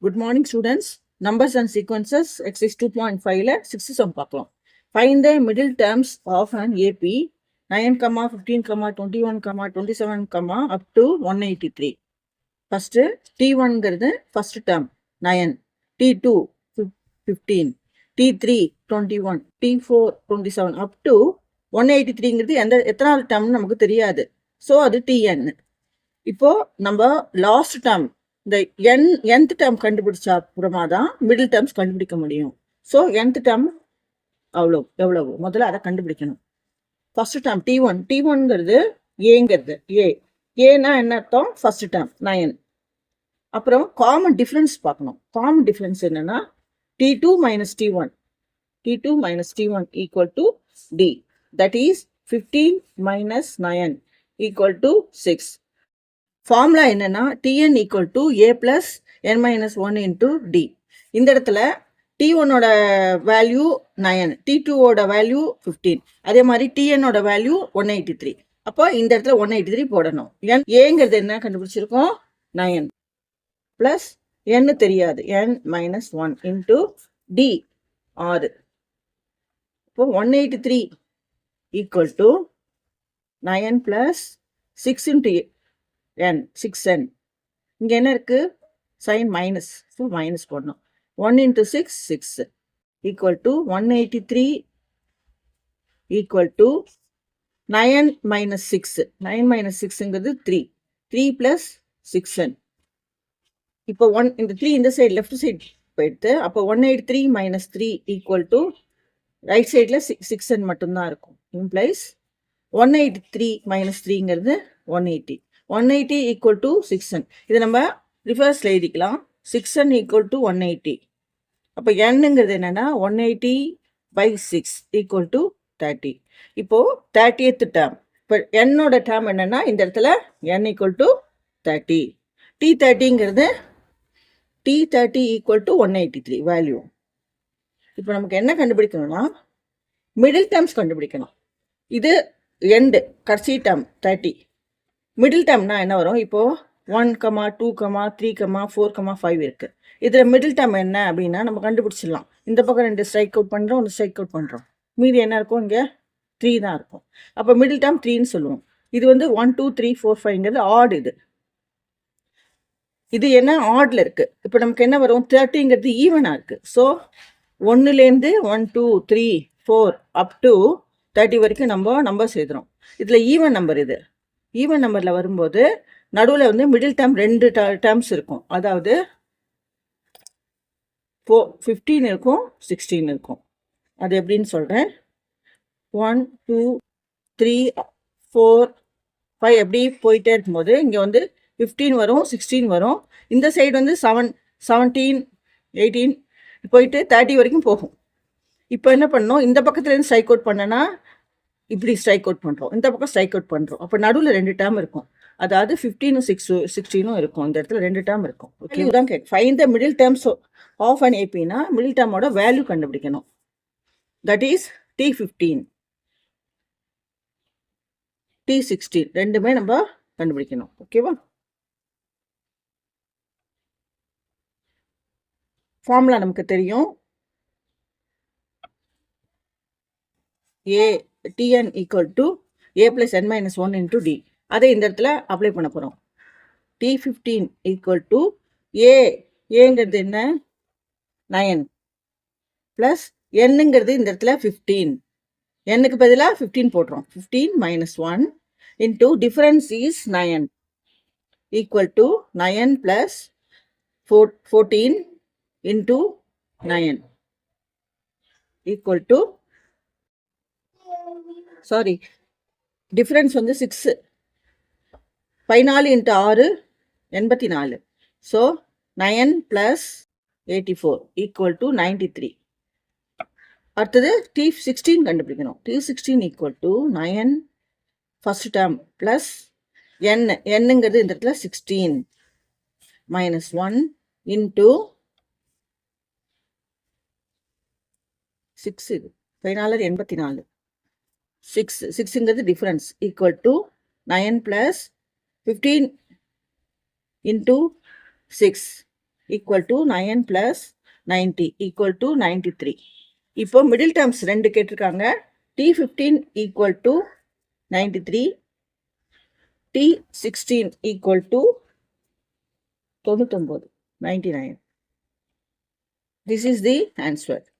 Good morning, students. Numbers and sequences, exercise 2.5 ல 6 sum பார்க்கலாம். Find the middle terms of an AP 9, 15, 21, 27, up to 183. First, T1 ங்கிறது first term 9, T2 15, T3 21, T4 27, up to 183 ங்கிறது எத்தனாவது term நமக்கு தெரியாது. So அது TN. இப்போ நம்ம லாஸ்ட் டேர்ம் இந்த nth டேர்ம் கண்டுபிடிச்சா அப்புறமா தான் மிடில் டேர்ம்ஸ் கண்டுபிடிக்க முடியும். ஸோ nth டேர்ம் எவ்வளவு முதல்ல அதை கண்டுபிடிக்கணும். ஃபர்ஸ்ட் டேர்ம் T1ங்கிறது ஏங்கிறது ஏன்னா என்ன அர்த்தம்? First term 9. அப்புறம் காமன் டிஃபரன்ஸ் பார்க்கணும். காமன் டிஃபரன்ஸ் என்னன்னா T2 minus T1 equal to D. That is 15 minus 9 equal to 6. Formula என்னன்னா Tn equal to A plus n minus 1 into D. இந்த இடத்துல T1ஓட வேல்யூ 9, T2ஓட வேல்யூ 15, அதே மாதிரி Tnோட வேல்யூ 183. அப்போ இந்த இடத்துல 183 போடணும். ஏங்கிறது என்ன கண்டுபிடிச்சிருக்கோம்? 9 பிளஸ் n தெரியாது, n minus 1 into D 6. இப்போ 183 equal to 9 plus 6 into n 6n. இங்க என்ன இருக்கு? சைன் மைனஸ், ஸோ மைனஸ் போடணும். 1 into 6 6 equal to 183 equal to 9 minus 6. 9 minus 6ங்கிறது 3 plus 6n. இப்போ இந்த 3 இந்த சைடு லெஃப்ட் சைடு போயிடுது. அப்போ 183 minus 3 equal to ரைட் சைடில் 6n மட்டும்தான் இருக்கும். Implies 183 minus 3ங்கிறது 180. 180 equal to 6n. இது நம்ம ரிவர்ஸில் எழுதிக்கலாம். 6n equal to 180. அப்போ nங்கிறது என்னன்னா 180 by 6 equal to 30. இப்போ 30th டேர்ம். இப்போ என்னோட டேர்ம் என்னன்னா இந்த இடத்துல n equal to 30. T30ங்கிறது T30 equal to 183 value. இப்போ நமக்கு என்ன கண்டுபிடிக்கணும்னா மிடில் டேர்ம்ஸ் கண்டுபிடிக்கணும். இது எண்டு கடைசி டேர்ம் 30. மிடில் டேர்ம்னா என்ன வரும்? இப்போ 1, 2, 3, 4, 5 இருக்கு. இதில் மிடில் டேர்ம் என்ன அப்படின்னா நம்ம கண்டுபிடிச்சிடலாம். இந்த பக்கம் 2 ஸ்ட்ரைக் அவுட் பண்ணுறோம், 1 ஸ்ட்ரைக் அவுட் பண்ணுறோம். மீதி என்ன இருக்கும்? இங்கே 3 தான் இருக்கும். அப்போ மிடில் டேர்ம் 3ன்னு சொல்லுவோம். இது வந்து 1, 2, 3, 4, 5ங்கிறது ஆட். இது என்ன ஆட்ல இருக்கு. இப்போ நமக்கு என்ன வரும்? 30ங்கிறது ஈவனாக இருக்கு. ஸோ 1லேருந்து 1, 2, 3, 4 அப் டு 30 வரைக்கும் நம்ம நம்பர்ஸ் எழுதுறோம். இதில் ஈவன் நம்பர் இது. ஈவன் நம்பரில் வரும்போது நடுவில் வந்து மிடில் டேர்ம் 2 டேர்ம்ஸ் இருக்கும். அதாவது 15 இருக்கும், 16 இருக்கும். அது எப்படின்னு சொல்கிறேன். 1, 2, 3, 4, 5 எப்படி போயிட்டே இருக்கும்போது இங்கே வந்து 15 வரும், 16 வரும். இந்த சைடு வந்து 7, 17, 18 போயிட்டு 30 வரைக்கும் போகும். இப்போ என்ன பண்ணணும்? இந்த பக்கத்துலேருந்து ஸ்ட்ரைக் அவுட் பண்ணனா இப்படி ஸ்ட்ரைக் அவுட் பண்ணுறோம், இந்த பக்கம் ஸ்ட்ரைக் அவுட் பண்ணுறோம். அப்போ நடுவில் 2 டேர்ம் இருக்கும். அதாவது 15, 16 இருக்கும். இந்த இடத்துல 2 டேர்ம் இருக்கும். ஓகே, இதுதான் கேட். Find the middle terms of an ஏபினா மிடில் டேர்மோட வேல்யூ கண்டுபிடிக்கணும். தட் இஸ் T15, T16 ரெண்டுமே நம்ம கண்டுபிடிக்கணும். ஓகேவா? ஃபார்முலா நமக்கு தெரியும். Tn equal to A plus n minus 1 into D. அதை இந்த இடத்துல அப்ளை பண்ண போகிறோம். T15 equal to ஏங்கிறது என்ன? 9 plus nங்கிறது இந்த இடத்துல 15. nக்கு பதிலாக 15 போடுறோம். 15 minus 1 into difference is 9 equal to 9 plus 14 into 9 equal to difference வந்து 6. 14 into 6 84. So 9 plus 84 equal to 93. அடுத்தது T16 கண்டுபிடிக்கணும். T16 equal to 9 first term plus nங்கிறது இந்த இடத்துல 16 minus 1 into 6. இது 14 84. 6ங்கிறது difference equal to 9 plus 15 into 6 equal to 9 plus 90 equal to 93. இப்போ middle terms ரெண்டு கேட்டிருக்காங்க. T15 equal to 93, T16 equal to 99. This is the answer.